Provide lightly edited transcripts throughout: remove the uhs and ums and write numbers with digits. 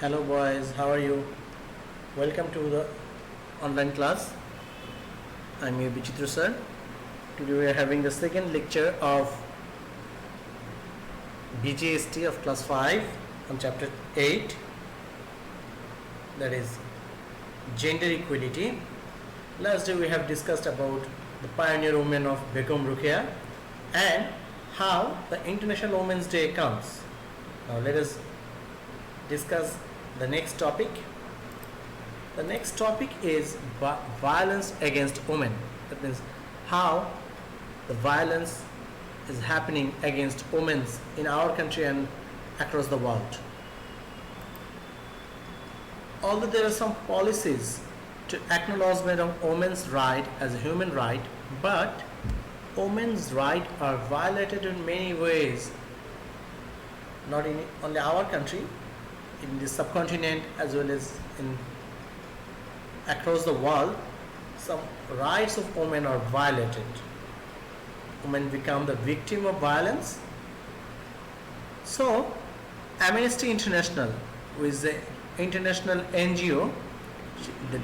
Hello boys, how are you? Welcome to the online class. I'm your Bichitra sir. Today we are having the second lecture of BGST of class 5 on chapter 8, that is gender equality. Last day we have discussed about the pioneer women of Begum Rukia and how the International Women's Day comes. Now let us discuss the next topic. The next topic is violence against women. That means how the violence is happening against women in our country and across the world. Although there are some policies to acknowledgement of women's right as a human right, but women's rights are violated in many ways, not in only our country, in the subcontinent as well as in across the world. Some rights of women are violated. Women become the victim of violence. So Amnesty International, who is the international NGO, the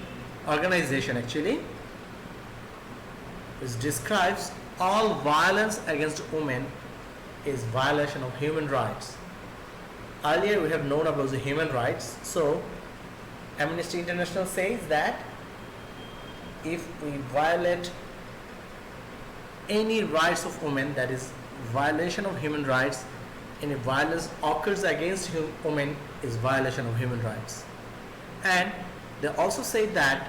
organization actually, which describes all violence against women is violation of human rights. Earlier we have known about the human rights. So Amnesty International says that if we violate any rights of women, that is violation of human rights, any violence occurs against women is violation of human rights. And they also say that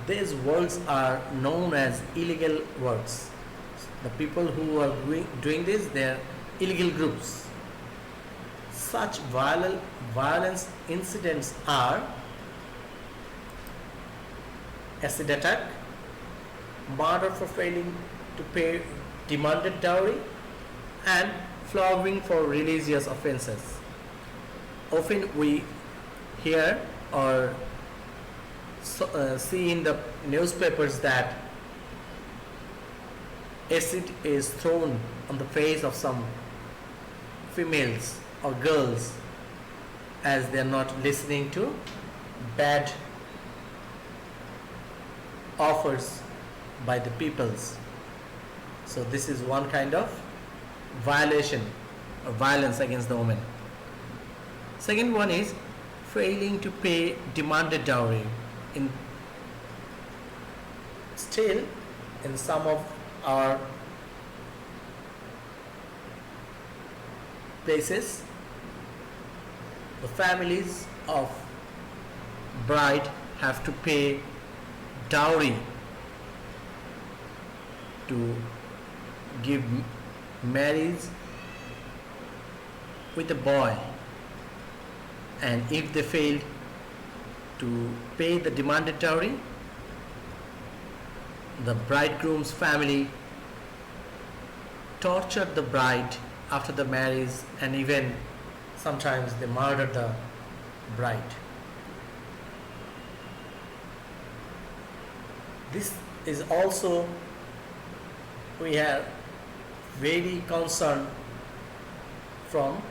these words are known as illegal words. The people who are doing this, they are illegal groups. Such violence incidents are acid attack, murder for failing to pay demanded dowry, and flogging for religious offences. Often we hear or see in the newspapers that acid is thrown on the face of some females or girls as they are not listening to bad offers by the peoples. So this is one kind of violation or violence against the woman. Second one is failing to pay demanded dowry. Still in some of our places, the families of bride have to pay dowry to give marriage with a boy, and if they fail to pay the demanded dowry, the bridegroom's family tortured the bride after the marriage, and even sometimes they murder the bride. This is also, we are very concerned from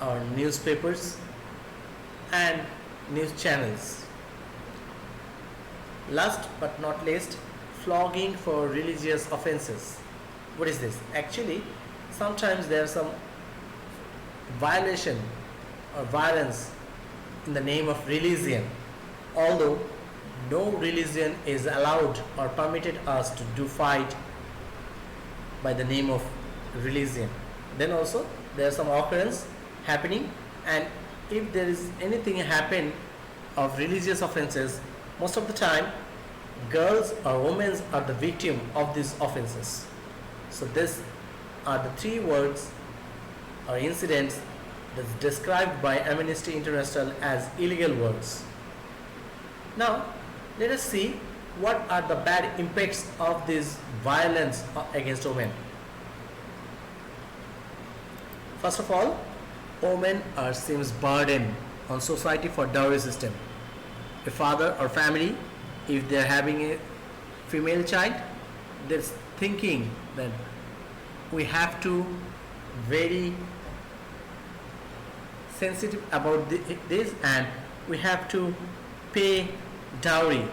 our newspapers and news channels. Last but not least, flogging for religious offenses. What is this? Actually, sometimes there are some violation or violence in the name of religion, although no religion is allowed or permitted us to do fight by the name of religion. Then also there are some occurrence happening, and if there is anything happen of religious offenses, most of the time girls or women are the victim of these offenses. So these are the three words or incidents that's described by Amnesty International as illegal words. Now let us see what are the bad impacts of this violence against women. First of all, women are seems burden on society for dowry system. A father or family, if they are having a female child, they're thinking that we have to very sensitive about this, and we have to pay dowry,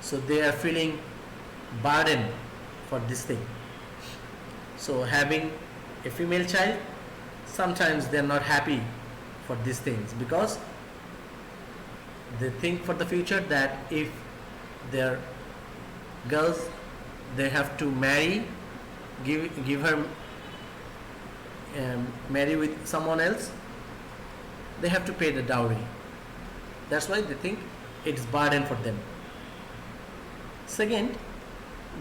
so they are feeling burden for this thing. So having a female child, sometimes they are not happy for these things, because they think for the future that if their girls, they have to marry, give her marry with someone else, they have to pay the dowry. That's why they think it's burden for them. Second,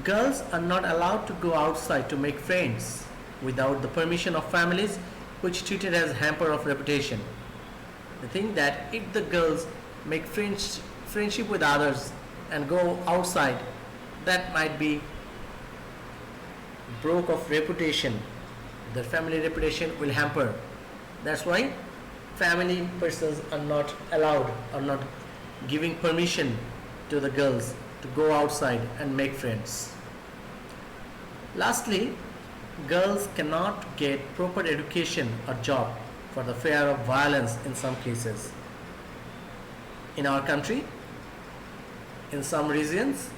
girls are not allowed to go outside to make friends without the permission of families, which treated as hamper of reputation. They think that if the girls make friendship with others and go outside, that might be broke of reputation. The family reputation will hamper. That's why family persons are not allowed, are not giving permission to the girls to go outside and make friends. Lastly, girls cannot get proper education or job for the fear of violence in some cases. In our country, in some regions,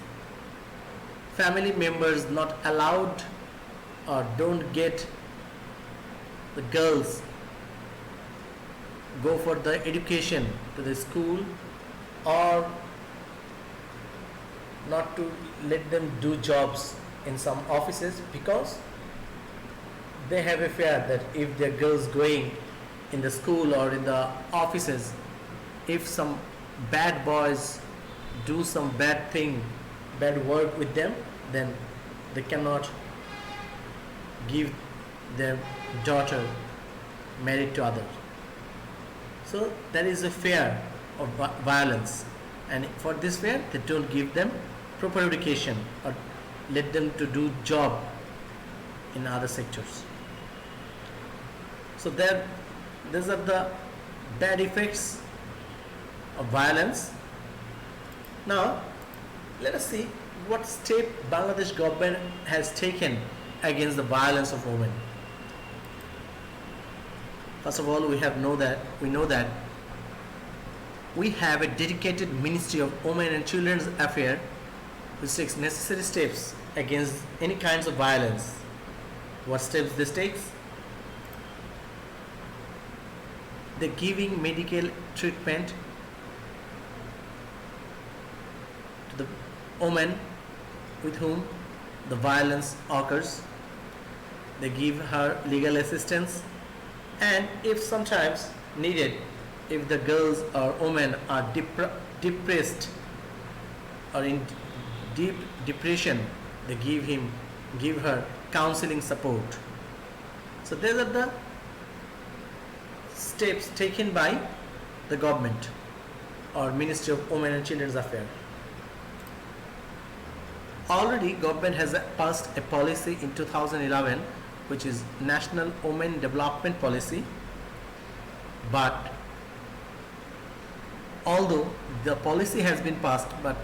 family members not allowed or don't get the girls go for the education to the school, or not to let them do jobs in some offices, because they have a fear that if their girls going in the school or in the offices, if some bad boys do some bad thing, bad work with them, then they cannot give their daughter married to others. So there is a fear of violence, and for this fear they don't give them proper education or let them to do job in other sectors. So these are the bad effects of violence. Now let us see what step Bangladesh government has taken against the violence of women. First of all, we know that we have a dedicated Ministry of Women and Children's Affairs which takes necessary steps against any kinds of violence. What steps this takes? They're giving medical treatment to the woman with whom the violence occurs. They give her legal assistance, and if sometimes needed, if the girls or women are depressed or in deep depression, they give her counseling support. So these are the steps taken by the government or Ministry of Women and Children's Affairs. Already government has passed a policy in 2011, which is National Women Development Policy, but although the policy has been passed, but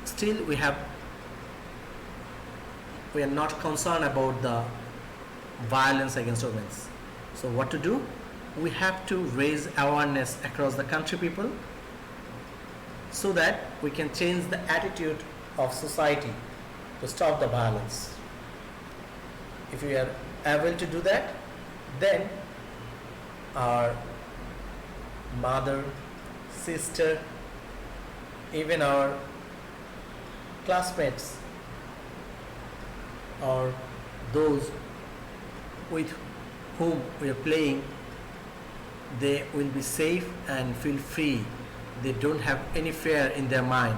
still we are not concerned about the violence against women. So what to do? We have to raise awareness across the country, people, so that we can change the attitude of society to stop the violence. If we are able to do that, then our mother, sister, even our classmates, or those with whom we are playing, they will be safe and feel free. They don't have any fear in their mind.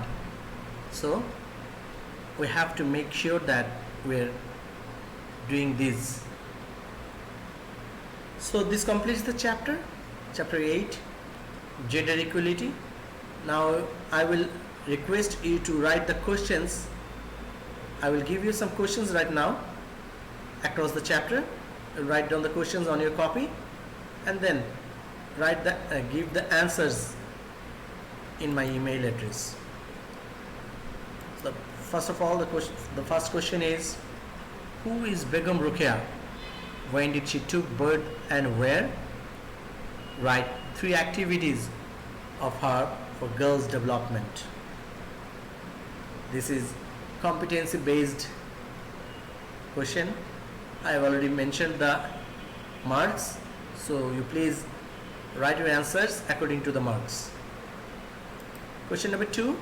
So we have to make sure that we're doing this. So this completes the chapter 8, gender equality. Now I will request you to write the questions. I will give you some questions right now across the chapter. Write down the questions on your copy, and then give the answers in my email address. So first of all, the first question is, who is Begum Ruqya? When did she took birth and where? Write 3 activities of her for girls development. This is competency based question. I have already mentioned the marks, so you please write your answers according to the marks. Question number 2,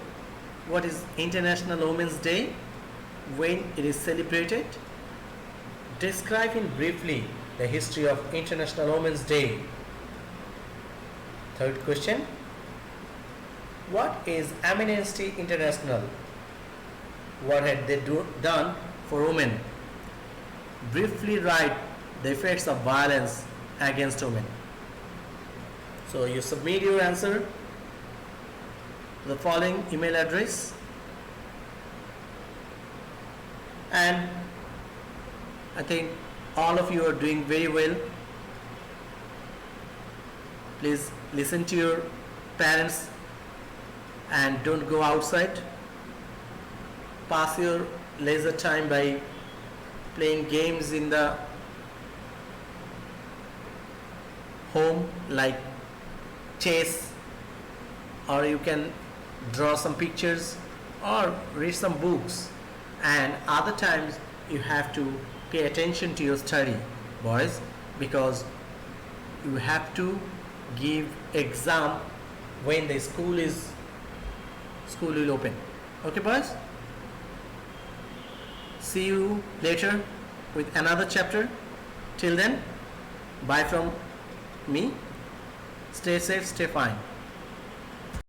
what is International Women's Day? When it is celebrated? Describe in briefly the history of International Women's Day. Third question, what is Amnesty International? What had they done for women? Briefly write the effects of violence against women. So you submit your answer to the following email address, and I think all of you are doing very well. Please listen to your parents and don't go outside. Pass your leisure time by playing games in the home like chess, or you can draw some pictures or read some books, and other times you have to pay attention to your study, boys, because you have to give exam when the school will open. Okay, boys? See you later with another chapter. Till then, bye from me. Stay safe, stay fine.